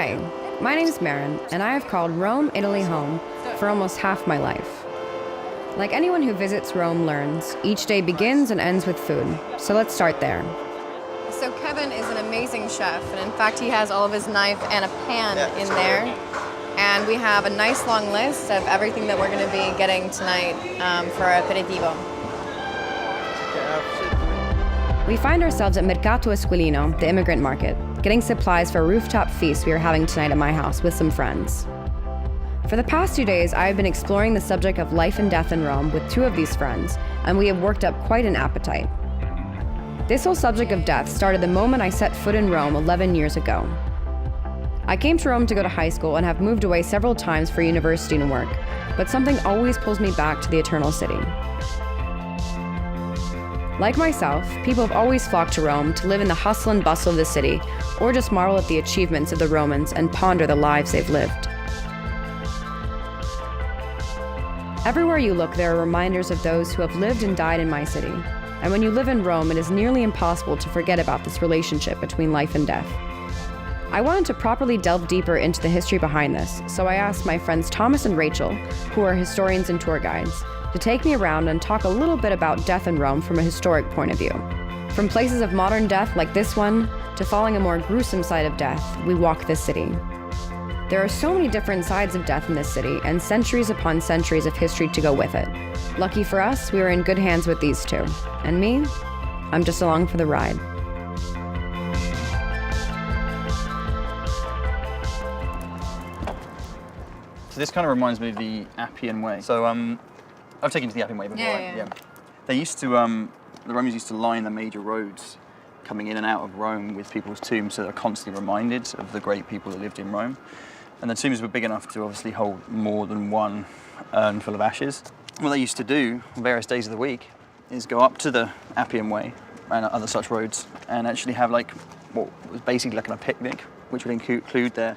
Hi, my name's Marin, and I have called Rome, Italy home for almost half my life. Like anyone who visits Rome learns, each day begins and ends with food, so let's start there. So Kevin is an amazing chef, and in fact he has all of his knife and a pan in there. And we have a nice long list of everything that we're going to be getting tonight for our aperitivo. We find ourselves at Mercato Esquilino, the immigrant market, getting supplies for a rooftop feast we are having tonight at my house with some friends. For the past 2 days, I have been exploring the subject of life and death in Rome with 2 of these friends, and we have worked up quite an appetite. This whole subject of death started the moment I set foot in Rome 11 years ago. I came to Rome to go to high school and have moved away several times for university and work, but something always pulls me back to the Eternal City. Like myself, people have always flocked to Rome to live in the hustle and bustle of the city, or just marvel at the achievements of the Romans and ponder the lives they've lived. Everywhere you look, there are reminders of those who have lived and died in my city. And when you live in Rome, it is nearly impossible to forget about this relationship between life and death. I wanted to properly delve deeper into the history behind this, so I asked my friends Thomas and Rachel, who are historians and tour guides, to take me around and talk a little bit about death in Rome from a historic point of view. From places of modern death like this one, to following a more gruesome side of death, we walk this city. There are so many different sides of death in this city, and centuries upon centuries of history to go with it. Lucky for us, we were in good hands with these 2. And me? I'm just along for the ride. So this kind of reminds me of the Appian Way. So I've taken you to the Appian Way before, right? Yeah. They used to, the Romans used to line the major roads coming in and out of Rome with people's tombs, so they're constantly reminded of the great people that lived in Rome. And the tombs were big enough to obviously hold more than one urn full of ashes. What they used to do on various days of the week is go up to the Appian Way and other such roads and actually have like what was basically like a picnic, which would include their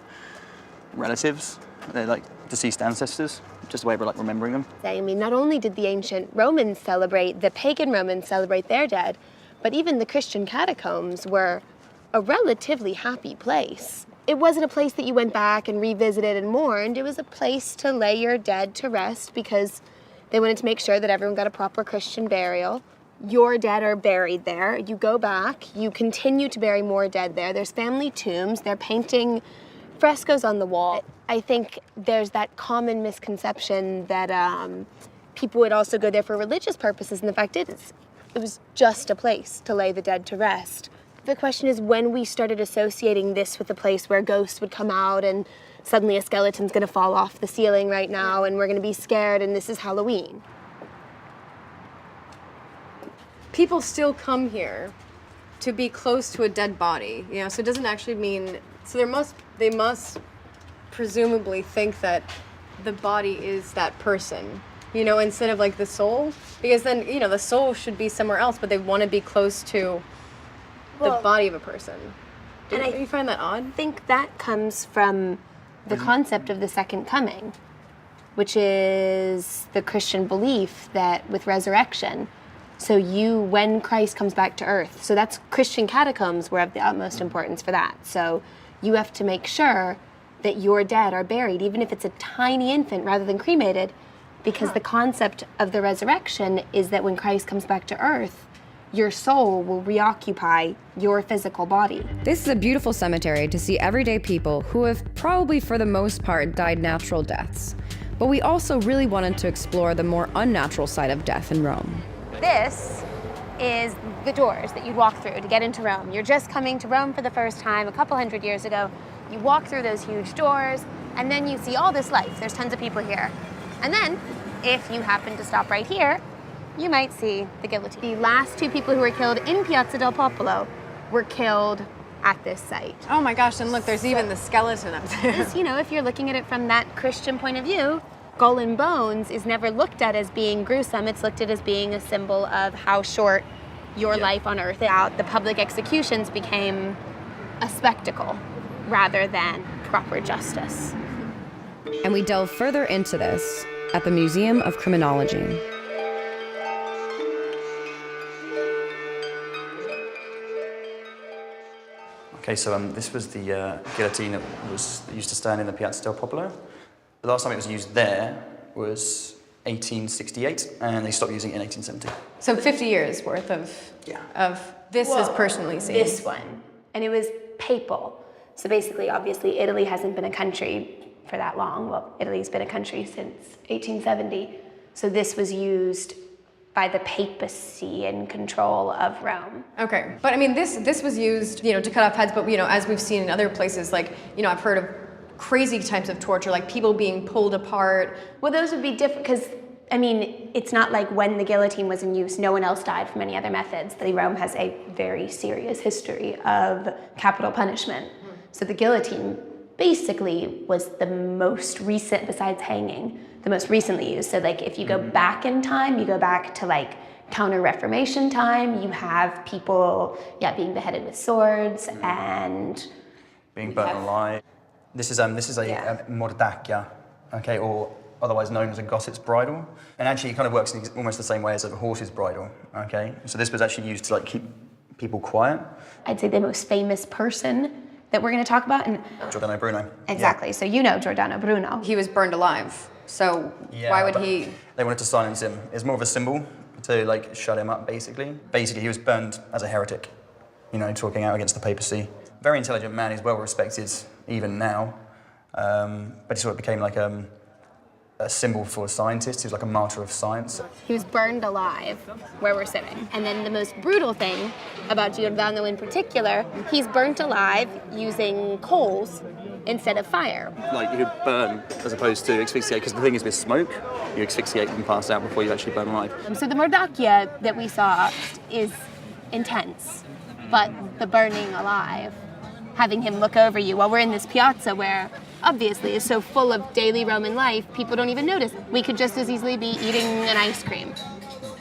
relatives, their like deceased ancestors, just a way of like remembering them. I mean, not only did the ancient Romans celebrate, the pagan Romans celebrate their dead, but even the Christian catacombs were a relatively happy place. It wasn't a place that you went back and revisited and mourned. It was a place to lay your dead to rest because they wanted to make sure that everyone got a proper Christian burial. Your dead are buried there. You go back, you continue to bury more dead there. There's family tombs. They're painting frescoes on the wall. I think there's that common misconception that people would also go there for religious purposes, and the fact is, it was just a place to lay the dead to rest. The question is when we started associating this with a place where ghosts would come out and suddenly a skeleton's gonna fall off the ceiling right now and we're gonna be scared and this is Halloween. People still come here to be close to a dead body, you know, so it doesn't actually mean, so they must presumably think that the body is that person, you know, instead of like the soul, because then, you know, the soul should be somewhere else, but they want to be close to the body of a person. Do you find that odd? I think that comes from the concept of the second coming, which is the Christian belief that with resurrection, so when Christ comes back to earth, so that's Christian catacombs were of the utmost importance for that. So you have to make sure that your dead are buried, even if it's a tiny infant rather than cremated, because the concept of the resurrection is that when Christ comes back to earth, your soul will reoccupy your physical body. This is a beautiful cemetery to see everyday people who have probably for the most part died natural deaths. But we also really wanted to explore the more unnatural side of death in Rome. This is the doors that you'd walk through to get into Rome. You're just coming to Rome for the first time a couple hundred years ago. You walk through those huge doors, and then you see all this life. There's tons of people here. And then, if you happen to stop right here, you might see the guillotine. The last 2 people who were killed in Piazza del Popolo were killed at this site. Oh my gosh, and look, there's even the skeleton up there. You know, if you're looking at it from that Christian point of view, skull and bones is never looked at as being gruesome. It's looked at as being a symbol of how short your life on earth is. The public executions became a spectacle rather than proper justice. And we delve further into this at the Museum of Criminology. Okay, so this was the guillotine that used to stand in the Piazza del Popolo. The last time it was used there was 1868, and they stopped using it in 1870. So 50 years worth of this is personally seen. This one. And it was papal. So basically, obviously, Italy hasn't been a country for that long. Well, Italy's been a country since 1870. So this was used by the papacy in control of Rome. Okay, but I mean, this was used, to cut off heads, but as we've seen in other places, like, I've heard of crazy types of torture, like people being pulled apart. Well, those would be different, because, I mean, it's not like when the guillotine was in use, no one else died from any other methods. Rome has a very serious history of capital punishment. So the guillotine basically was the most recent, besides hanging, the most recently used. So like if you go back in time, you go back to like Counter-Reformation time, you have people being beheaded with swords and being burnt alive. This is a mordacchia, okay, or otherwise known as a gossip's bridle. And actually it kind of works in almost the same way as a horse's bridle, okay? So this was actually used to like keep people quiet. I'd say the most famous person that we're going to talk about. And Giordano Bruno. Exactly. Yeah. So Giordano Bruno. He was burned alive. So why would he? They wanted to silence him. It's more of a symbol to like shut him up, basically. Basically, he was burned as a heretic, talking out against the papacy. Very intelligent man. He's well respected even now. But he sort of became like a symbol for scientists. He was like a martyr of science. He was burned alive where we're sitting. And then the most brutal thing about Giordano in particular, he's burnt alive using coals instead of fire. Like you could burn as opposed to asphyxiate, because the thing is with smoke, you asphyxiate and pass out before you actually burn alive. So the mordacchia that we saw is intense, but the burning alive, having him look over you while we're in this piazza where obviously is so full of daily Roman life, people don't even notice. We could just as easily be eating an ice cream.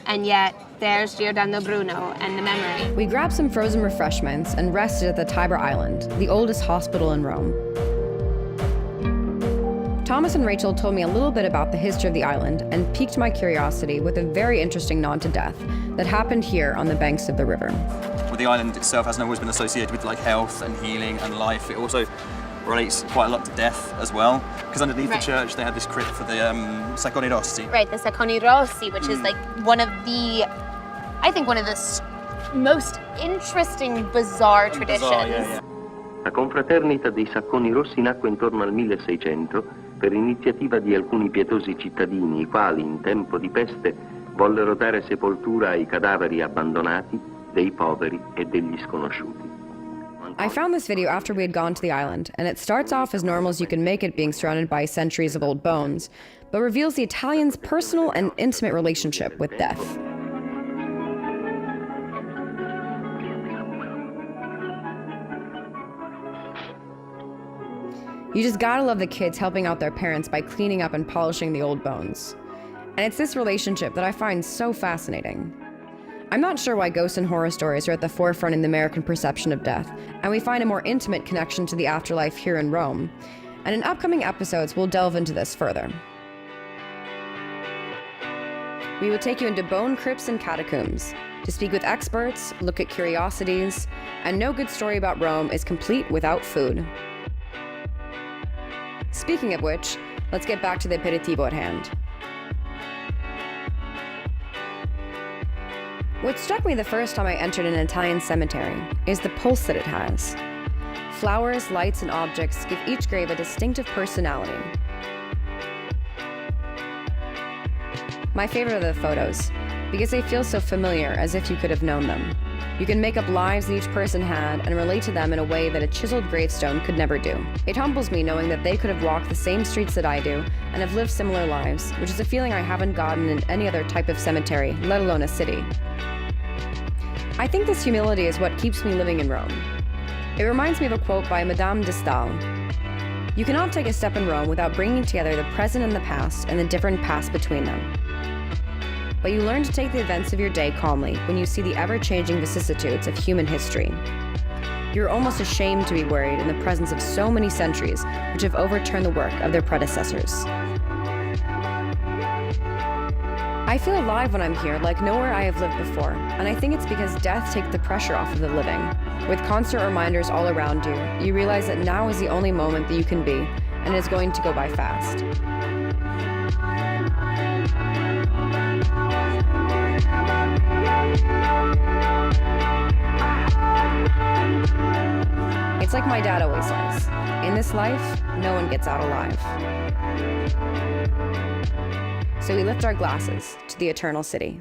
And yet, there's Giordano Bruno and the memory. We grabbed some frozen refreshments and rested at the Tiber Island, the oldest hospital in Rome. Thomas and Rachel told me a little bit about the history of the island and piqued my curiosity with a very interesting nod to death that happened here on the banks of the river. Well, the island itself hasn't always been associated with like health and healing and life. It also relates quite a lot to death as well, because underneath the church they had this crypt for the Sacconi Rossi. Right, the Sacconi Rossi, which is like one of the most interesting, bizarre traditions. La confraternita dei Sacconi Rossi nacque intorno al 1600 per iniziativa di alcuni pietosi cittadini, i quali in tempo di peste vollero dare sepoltura ai cadaveri abbandonati dei poveri e degli sconosciuti. I found this video after we had gone to the island, and it starts off as normal as you can make it, being surrounded by centuries of old bones, but reveals the Italians' personal and intimate relationship with death. You just gotta love the kids helping out their parents by cleaning up and polishing the old bones. And it's this relationship that I find so fascinating. I'm not sure why ghosts and horror stories are at the forefront in the American perception of death, and we find a more intimate connection to the afterlife here in Rome. And in upcoming episodes, we'll delve into this further. We will take you into bone crypts and catacombs, to speak with experts, look at curiosities, and no good story about Rome is complete without food. Speaking of which, let's get back to the aperitivo at hand. What struck me the first time I entered an Italian cemetery is the pulse that it has. Flowers, lights, and objects give each grave a distinctive personality. My favorite are the photos, because they feel so familiar, as if you could have known them. You can make up lives that each person had and relate to them in a way that a chiseled gravestone could never do. It humbles me knowing that they could have walked the same streets that I do and have lived similar lives, which is a feeling I haven't gotten in any other type of cemetery, let alone a city. I think this humility is what keeps me living in Rome. It reminds me of a quote by Madame de Stael. You cannot take a step in Rome without bringing together the present and the past and the different paths between them. But you learn to take the events of your day calmly when you see the ever-changing vicissitudes of human history. You're almost ashamed to be worried in the presence of so many centuries which have overturned the work of their predecessors. I feel alive when I'm here, like nowhere I have lived before, and I think it's because death takes the pressure off of the living. With constant reminders all around you, you realize that now is the only moment that you can be, and it's going to go by fast. It's like my dad always says, in this life, no one gets out alive. So we lift our glasses to the eternal city.